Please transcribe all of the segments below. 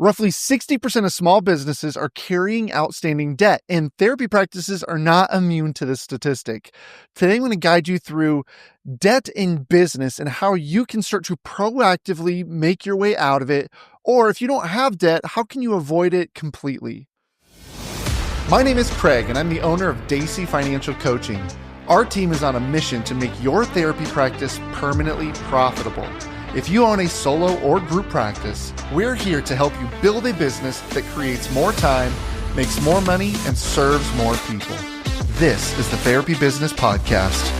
Roughly 60% of small businesses are carrying outstanding debt, and therapy practices are not immune to this statistic. Today, I'm going to guide you through debt in business and how you can start to proactively make your way out of it. Or if you don't have debt, how can you avoid it completely? My name is Craig, and I'm the owner of Daisy Financial Coaching. Our team is on a mission to make your therapy practice permanently profitable. If you own a solo or group practice, we're here to help you build a business that creates more time, makes more money, and serves more people. This is the Therapy Business Podcast.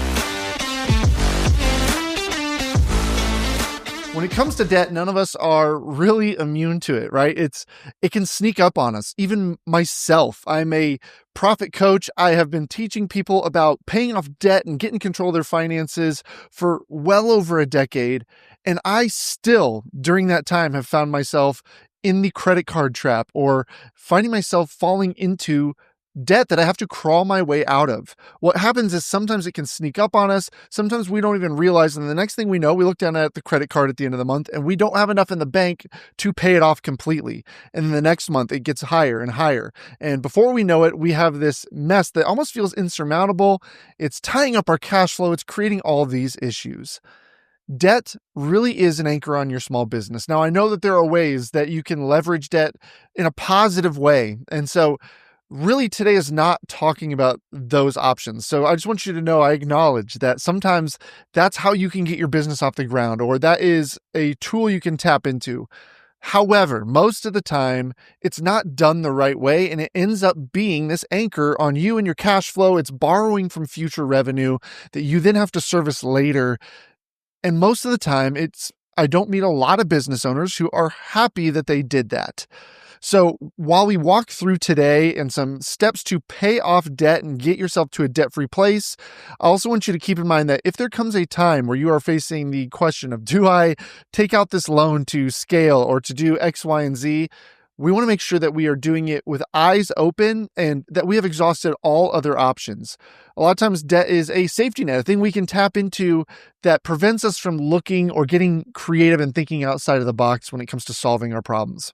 When it comes to debt, none of us are really immune to it, right? It can sneak up on us. Even myself, I'm a profit coach. I have been teaching people about paying off debt and getting control of their finances for well over a decade. And I still, during that time, have found myself in the credit card trap or finding myself falling into debt that I have to crawl my way out of. What happens is sometimes it can sneak up on us. Sometimes we don't even realize. And the next thing we know, we look down at the credit card at the end of the month and we don't have enough in the bank to pay it off completely. And then the next month it gets higher and higher. And before we know it, we have this mess that almost feels insurmountable. It's tying up our cash flow. It's creating all of these issues. Debt really is an anchor on your small business. Now, I know that there are ways that you can leverage debt in a positive way. And so really today is not talking about those options. So I just want you to know, I acknowledge that sometimes that's how you can get your business off the ground, or that is a tool you can tap into. However, most of the time it's not done the right way, and it ends up being this anchor on you and your cash flow. It's borrowing from future revenue that you then have to service later. And most of the time I don't meet a lot of business owners who are happy that they did that. So while we walk through today and some steps to pay off debt and get yourself to a debt-free place, I also want you to keep in mind that if there comes a time where you are facing the question of, do I take out this loan to scale or to do X, Y, and Z? We want to make sure that we are doing it with eyes open and that we have exhausted all other options. A lot of times debt is a safety net, a thing we can tap into that prevents us from looking or getting creative and thinking outside of the box when it comes to solving our problems.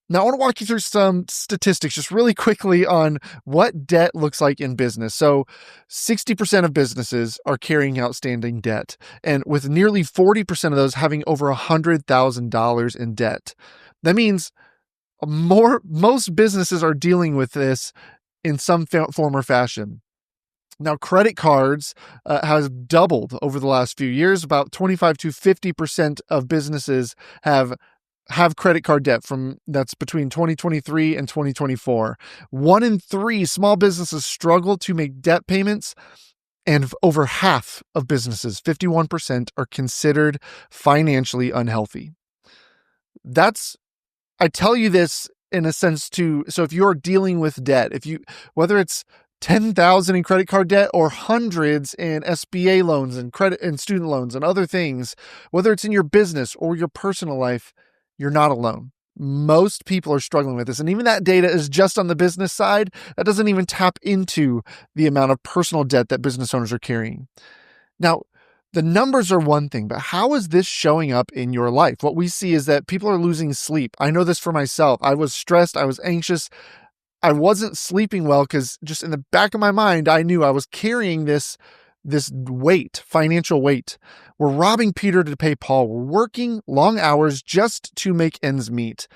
Now, I want to walk you through some statistics just really quickly on what debt looks like in business. So 60% of businesses are carrying outstanding debt, and with nearly 40% of those having over $100,000 in debt. That means most businesses are dealing with this in some form or fashion. Now, credit cards has doubled over the last few years. About 25 to 50% of businesses have credit card debt that's between 2023 and 2024. 1 in 3 small businesses struggle to make debt payments, and over half of businesses, 51%, are considered financially unhealthy. I tell you this in a sense so if you're dealing with debt, whether it's 10,000 in credit card debt or hundreds in SBA loans and credit and student loans and other things, whether it's in your business or your personal life, you're not alone. Most people are struggling with this. And even that data is just on the business side. That doesn't even tap into the amount of personal debt that business owners are carrying. Now, the numbers are one thing, but how is this showing up in your life? What we see is that people are losing sleep. I know this for myself. I was stressed. I was anxious. I wasn't sleeping well because just in the back of my mind, I knew I was carrying this weight, financial weight. We're robbing Peter to pay Paul. We're working long hours just to make ends meet.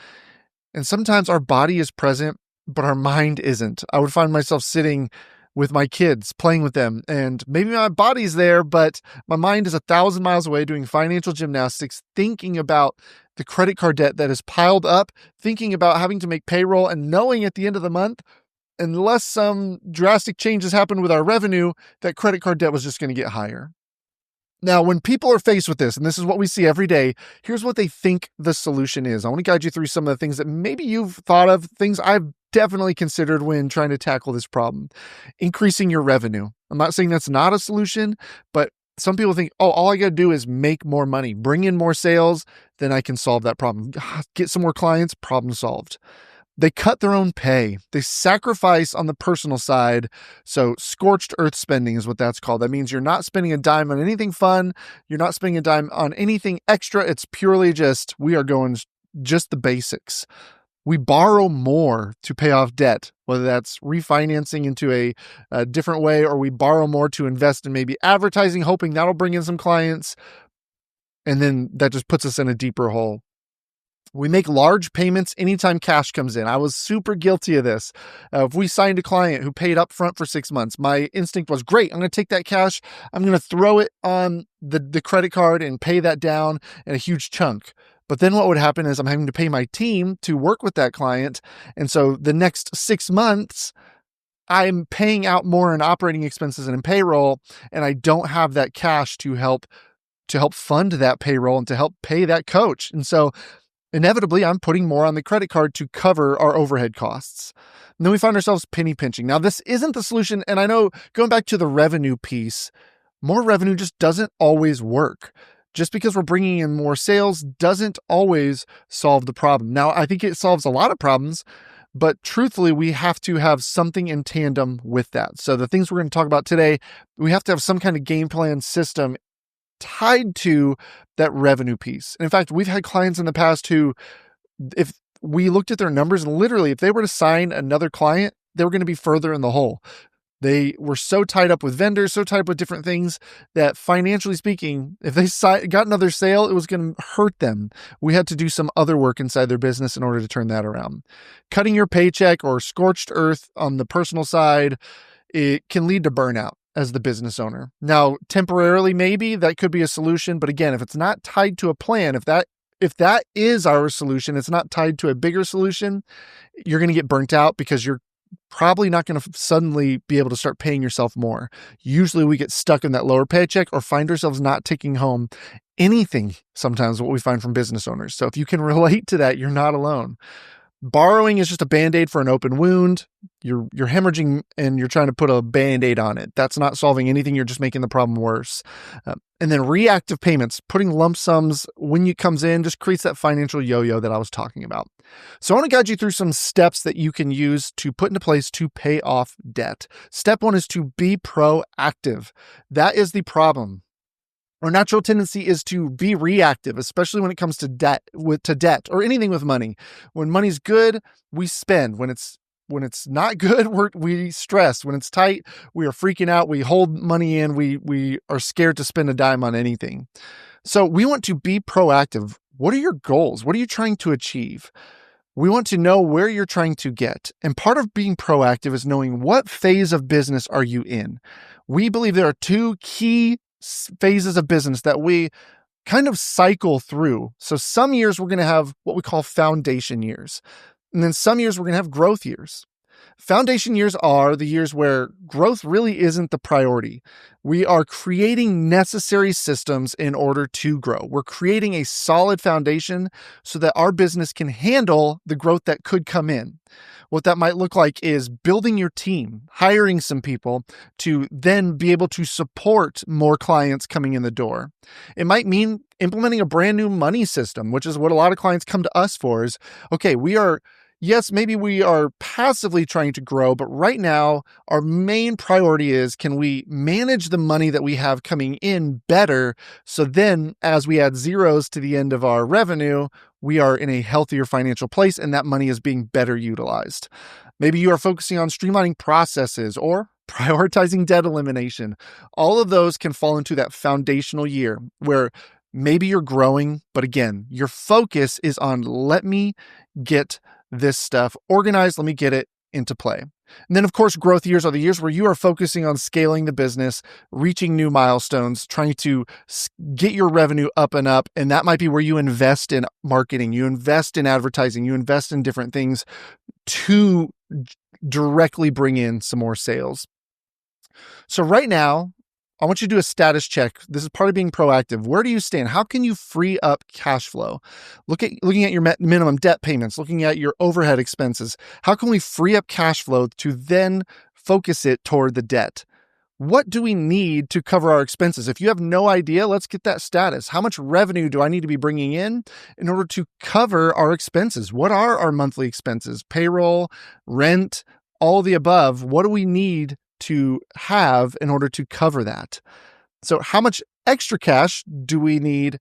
And sometimes our body is present, but our mind isn't. I would find myself sitting with my kids, playing with them, and maybe my body's there, but my mind is 1,000 miles away doing financial gymnastics, thinking about the credit card debt that is piled up, thinking about having to make payroll, and knowing at the end of the month, unless some drastic changes happen with our revenue, that credit card debt was just going to get higher. Now, when people are faced with this, and this is what we see every day, here's what they think the solution is. I want to guide you through some of the things that maybe you've thought of, things I've definitely considered when trying to tackle this problem. Increasing your revenue. I'm not saying that's not a solution, but some people think, all I got to do is make more money, bring in more sales, then I can solve that problem. Get some more clients, problem solved. They cut their own pay. They sacrifice on the personal side. So scorched earth spending is what that's called. That means you're not spending a dime on anything fun. You're not spending a dime on anything extra. It's purely just, we are going just the basics. We borrow more to pay off debt, whether that's refinancing into a different way, or we borrow more to invest in maybe advertising, hoping that'll bring in some clients. And then that just puts us in a deeper hole. We make large payments anytime cash comes in. I was super guilty of this. If we signed a client who paid up front for 6 months, my instinct was, great, I'm going to take that cash, I'm going to throw it on the credit card and pay that down in a huge chunk. But then what would happen is I'm having to pay my team to work with that client. And so the next 6 months, I'm paying out more in operating expenses and in payroll, and I don't have that cash to help fund that payroll and to help pay that coach. And so inevitably, I'm putting more on the credit card to cover our overhead costs. And then we find ourselves penny pinching. Now, this isn't the solution. And I know, going back to the revenue piece, more revenue just doesn't always work. Just because we're bringing in more sales doesn't always solve the problem. Now, I think it solves a lot of problems, but truthfully, we have to have something in tandem with that. So the things we're going to talk about today, we have to have some kind of game plan system tied to that revenue piece. And in fact, we've had clients in the past who, if we looked at their numbers, and literally if they were to sign another client, they were going to be further in the hole. They were so tied up with vendors, so tied up with different things that financially speaking, if they got another sale, it was going to hurt them. We had to do some other work inside their business in order to turn that around. Cutting your paycheck or scorched earth on the personal side, it can lead to burnout as the business owner. Now, temporarily, maybe that could be a solution. But again, if it's not tied to a plan, if that is our solution, it's not tied to a bigger solution, you're going to get burnt out because you're probably not going to suddenly be able to start paying yourself more. Usually we get stuck in that lower paycheck or find ourselves not taking home anything, sometimes what we find from business owners. So if you can relate to that, you're not alone. Borrowing is just a Band-Aid for an open wound. You're hemorrhaging and you're trying to put a Band-Aid on it. That's not solving anything. You're just making the problem worse. And then reactive payments, putting lump sums when it comes in, just creates that financial yo-yo that I was talking about. So I want to guide you through some steps that you can use to put into place to pay off debt. Step 1 is to be proactive. That is the problem. Our natural tendency is to be reactive, especially when it comes to debt or anything with money. When money's good, we spend. When it's not good, we stress. When it's tight, we are freaking out. We hold money in. We are scared to spend a dime on anything. So we want to be proactive. What are your goals? What are you trying to achieve? We want to know where you're trying to get. And part of being proactive is knowing what phase of business are you in. We believe there are 2 key phases of business that we kind of cycle through. So some years we're going to have what we call foundation years. And then some years we're going to have growth years. Foundation years are the years where growth really isn't the priority. We are creating necessary systems in order to grow. We're creating a solid foundation so that our business can handle the growth that could come in. What that might look like is building your team, hiring some people to then be able to support more clients coming in the door. It might mean implementing a brand new money system, which is what a lot of clients come to us for is, okay, yes, maybe we are passively trying to grow, but right now our main priority is, can we manage the money that we have coming in better? So then as we add zeros to the end of our revenue, we are in a healthier financial place and that money is being better utilized. Maybe you are focusing on streamlining processes or prioritizing debt elimination. All of those can fall into that foundational year where maybe you're growing, but again, your focus is on, let me get this stuff organized, let me get it into play. And then, of course, growth years are the years where you are focusing on scaling the business, reaching new milestones, trying to get your revenue up and up. And that might be where you invest in marketing, you invest in advertising, you invest in different things to directly bring in some more sales. So right now, I want you to do a status check. This is part of being proactive. Where do you stand? How can you free up cash flow? Looking at your minimum debt payments, looking at your overhead expenses. How can we free up cash flow to then focus it toward the debt? What do we need to cover our expenses? If you have no idea, let's get that status. How much revenue do I need to be bringing in order to cover our expenses? What are our monthly expenses? Payroll, rent, all the above. What do we need to have in order to cover that? So how much extra cash do we need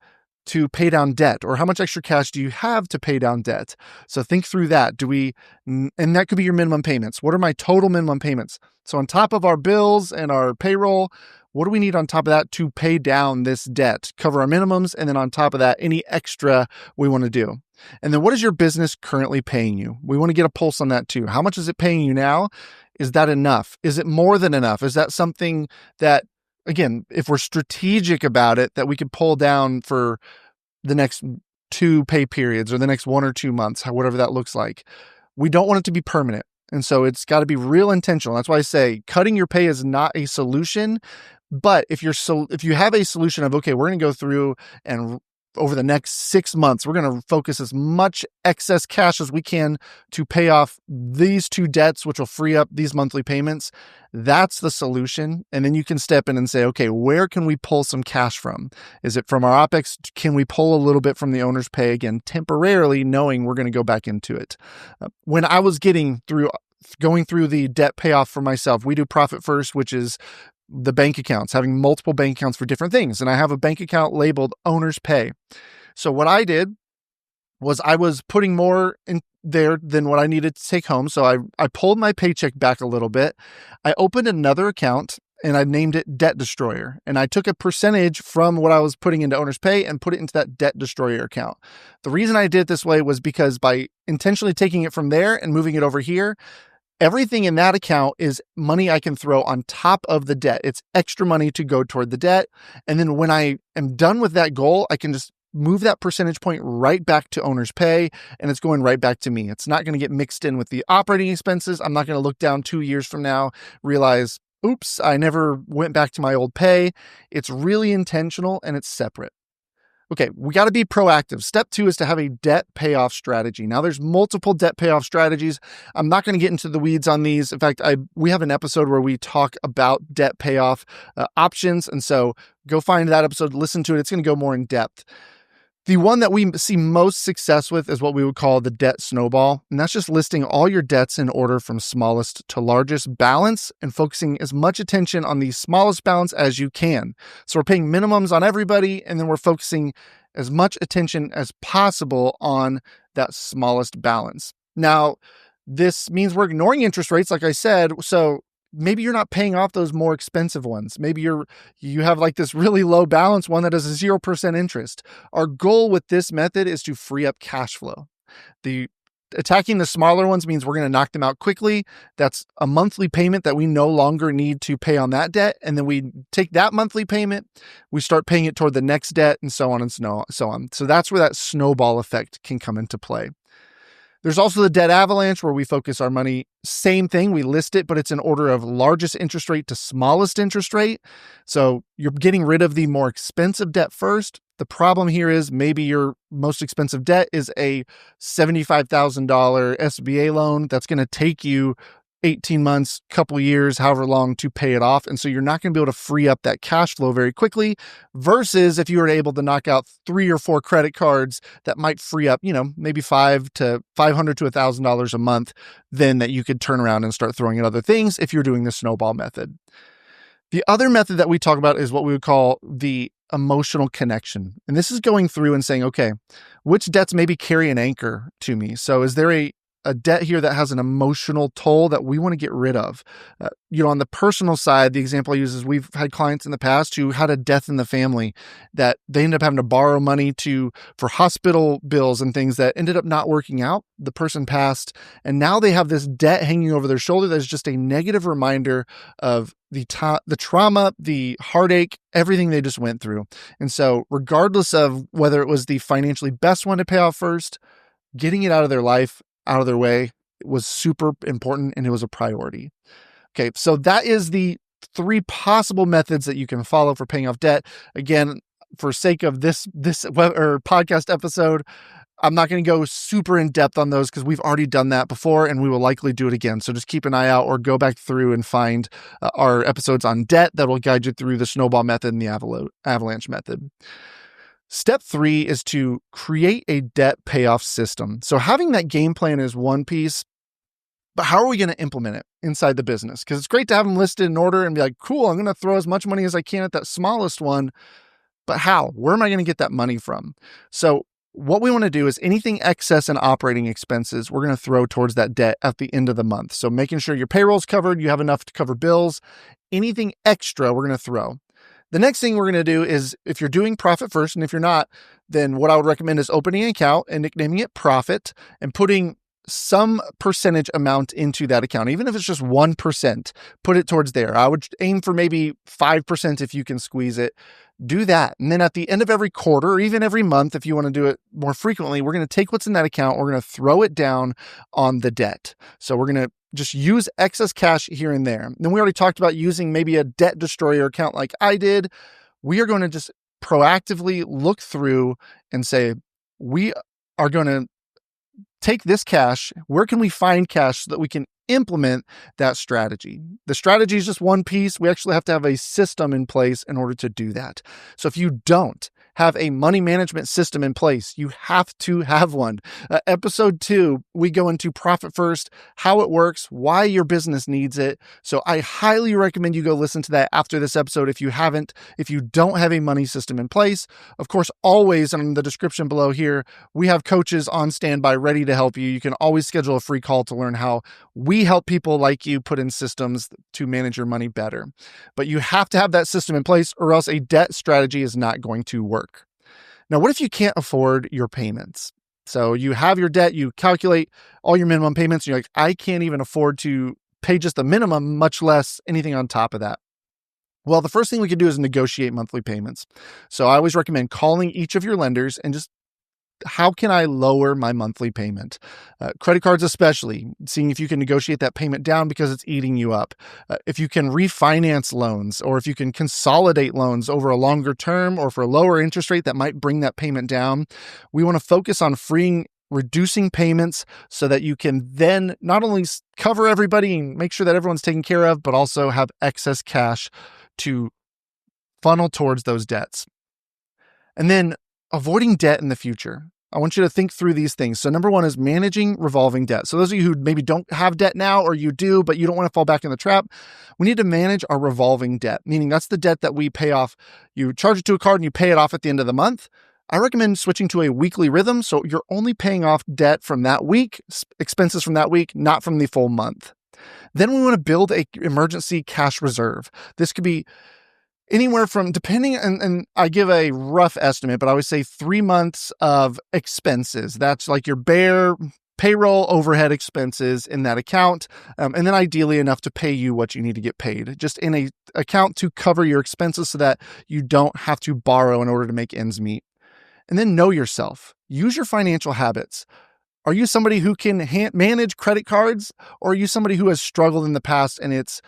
to pay down debt, or how much extra cash do you have to pay down debt? So think through that. And that could be your minimum payments. What are my total minimum payments? So on top of our bills and our payroll, what do we need on top of that to pay down this debt, cover our minimums, and then on top of that, any extra we want to do? And then what is your business currently paying you? We want to get a pulse on that too. How much is it paying you now? Is that enough? Is it more than enough? Is that something that, again, if we're strategic about it, that we could pull down for the next 2 pay periods or the next 1 or 2 months, whatever that looks like? We don't want it to be permanent. And so it's got to be real intentional. That's why I say cutting your pay is not a solution. But if you have a solution of, okay, we're going to go through and over the next 6 months, we're going to focus as much excess cash as we can to pay off these 2 debts, which will free up these monthly payments. That's the solution. And then you can step in and say, okay, where can we pull some cash from? Is it from our OpEx? Can we pull a little bit from the owner's pay, again, temporarily, knowing we're going to go back into it? When I was going through the debt payoff for myself, we do Profit First, which is the bank accounts, having multiple bank accounts for different things. And I have a bank account labeled owner's pay. So what I did was I was putting more in there than what I needed to take home. So I pulled my paycheck back a little bit. I opened another account and I named it Debt Destroyer. And I took a percentage from what I was putting into owner's pay and put it into that Debt Destroyer account. The reason I did it this way was because by intentionally taking it from there and moving it over here, everything in that account is money I can throw on top of the debt. It's extra money to go toward the debt. And then when I am done with that goal, I can just move that percentage point right back to owner's pay, and it's going right back to me. It's not going to get mixed in with the operating expenses. I'm not going to look down 2 years from now, realize, oops, I never went back to my old pay. It's really intentional and it's separate. Okay, we got to be proactive. Step 2 is to have a debt payoff strategy. Now, there's multiple debt payoff strategies. I'm not going to get into the weeds on these. In fact, we have an episode where we talk about debt payoff options. And so go find that episode, listen to it. It's going to go more in depth. The one that we see most success with is what we would call the debt snowball. And that's just listing all your debts in order from smallest to largest balance and focusing as much attention on the smallest balance as you can. So we're paying minimums on everybody, and then we're focusing as much attention as possible on that smallest balance. Now, this means we're ignoring interest rates, like I said. So maybe you're not paying off those more expensive ones. Maybe you have like this really low balance one that has a 0% interest. Our goal with this method is to free up cash flow. Attacking the smaller ones means we're going to knock them out quickly. That's a monthly payment that we no longer need to pay on that debt. And then we take that monthly payment, we start paying it toward the next debt, and so on and so on. So that's where that snowball effect can come into play. There's also the debt avalanche, where we focus our money. Same thing, we list it, but it's in order of largest interest rate to smallest interest rate. So you're getting rid of the more expensive debt first. The problem here is maybe your most expensive debt is a $75,000 SBA loan that's going to take you 18 months, couple years, however long to pay it off. And so you're not going to be able to free up that cash flow very quickly, versus if you were able to knock out 3 or 4 credit cards that might free up, maybe $500 to $1,000 a month, then that you could turn around and start throwing at other things if you're doing the snowball method. The other method that we talk about is what we would call the emotional connection. And this is going through and saying, okay, which debts maybe carry an anchor to me? So is there a debt here that has an emotional toll that we want to get rid of? On the personal side, the example I use is we've had clients in the past who had a death in the family that they ended up having to borrow money for hospital bills and things that ended up not working out. The person passed, and now they have this debt hanging over their shoulder that is just a negative reminder of the trauma, the heartache, everything they just went through. And so regardless of whether it was the financially best one to pay off first, getting it out of their life, out of their way, was super important, and it was a priority. Okay, so that is the 3 possible methods that you can follow for paying off debt. Again, for sake of this web or podcast episode, I'm not going to go super in depth on those because we've already done that before, and we will likely do it again. So just keep an eye out, or go back through and find our episodes on debt that will guide you through the snowball method and the avalanche method. Step 3 is to create a debt payoff system. So having that game plan is one piece, but how are we going to implement it inside the business? Because it's great to have them listed in order and be like, cool, I'm going to throw as much money as I can at that smallest one. But how? Where am I going to get that money from? So what we want to do is anything excess in operating expenses, we're going to throw towards that debt at the end of the month. So making sure your payroll's covered, you have enough to cover bills, anything extra we're going to throw. The next thing we're going to do is, if you're doing profit first, and if you're not, then what I would recommend is opening an account and nicknaming it profit and putting some percentage amount into that account. Even if it's just 1%, put it towards there. I would aim for maybe 5% if you can squeeze it. Do that. And then at the end of every quarter, or even every month, if you want to do it more frequently, we're going to take what's in that account, we're going to throw it down on the debt. So we're going to just use excess cash here and there. Then we already talked about using maybe a debt destroyer account like I did. We are going to just proactively look through and say, we are going to take this cash. Where can we find cash so that we can implement that strategy? The strategy is just one piece. We actually have to have a system in place in order to do that. So if you don't have a money management system in place, you have to have one. Episode 2, we go into profit first, how it works, why your business needs it. So I highly recommend you go listen to that after this episode if you haven't, if you don't have a money system in place. Of course, always in the description below here, we have coaches on standby ready to help you. You can always schedule a free call to learn how we help people like you put in systems to manage your money better. But you have to have that system in place, or else a debt strategy is not going to work. Now, what if you can't afford your payments? So you have your debt, you calculate all your minimum payments, and you're like, I can't even afford to pay just the minimum, much less anything on top of that. Well, the first thing we could do is negotiate monthly payments. So I always recommend calling each of your lenders and just, how can I lower my monthly payment? Credit cards especially, seeing if you can negotiate that payment down because it's eating you up. If you can refinance loans, or if you can consolidate loans over a longer term or for a lower interest rate that might bring that payment down. We want to focus on reducing payments so that you can then not only cover everybody and make sure that everyone's taken care of, but also have excess cash to funnel towards those debts. And then avoiding debt in the future. I want you to think through these things. So number 1 is managing revolving debt. So those of you who maybe don't have debt now, or you do, but you don't want to fall back in the trap, we need to manage our revolving debt, meaning that's the debt that we pay off. You charge it to a card and you pay it off at the end of the month. I recommend switching to a weekly rhythm. So you're only paying off debt from that week, expenses from that week, not from the full month. Then we want to build an emergency cash reserve. This could be anywhere from, depending, and I give a rough estimate, but I always say 3 months of expenses. That's like your bare payroll, overhead expenses in that account. And then ideally enough to pay you what you need to get paid, just in a account to cover your expenses so that you don't have to borrow in order to make ends meet. And then know yourself. Use your financial habits. Are you somebody who can manage credit cards, or are you somebody who has struggled in the past and it's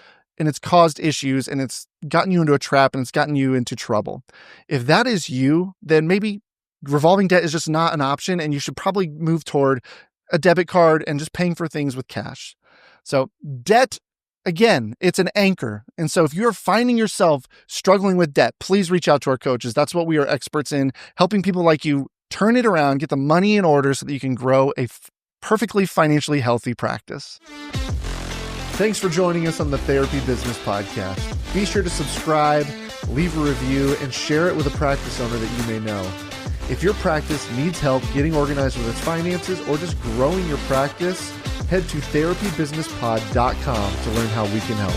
caused issues and it's gotten you into a trap and it's gotten you into trouble? If that is you, then maybe revolving debt is just not an option, and you should probably move toward a debit card and just paying for things with cash. So debt, again, it's an anchor. And so if you're finding yourself struggling with debt, please reach out to our coaches. That's what we are experts in, helping people like you turn it around, get the money in order so that you can grow a perfectly financially healthy practice. Thanks for joining us on the Therapy Business Podcast. Be sure to subscribe, leave a review, and share it with a practice owner that you may know. If your practice needs help getting organized with its finances or just growing your practice, head to therapybusinesspod.com to learn how we can help.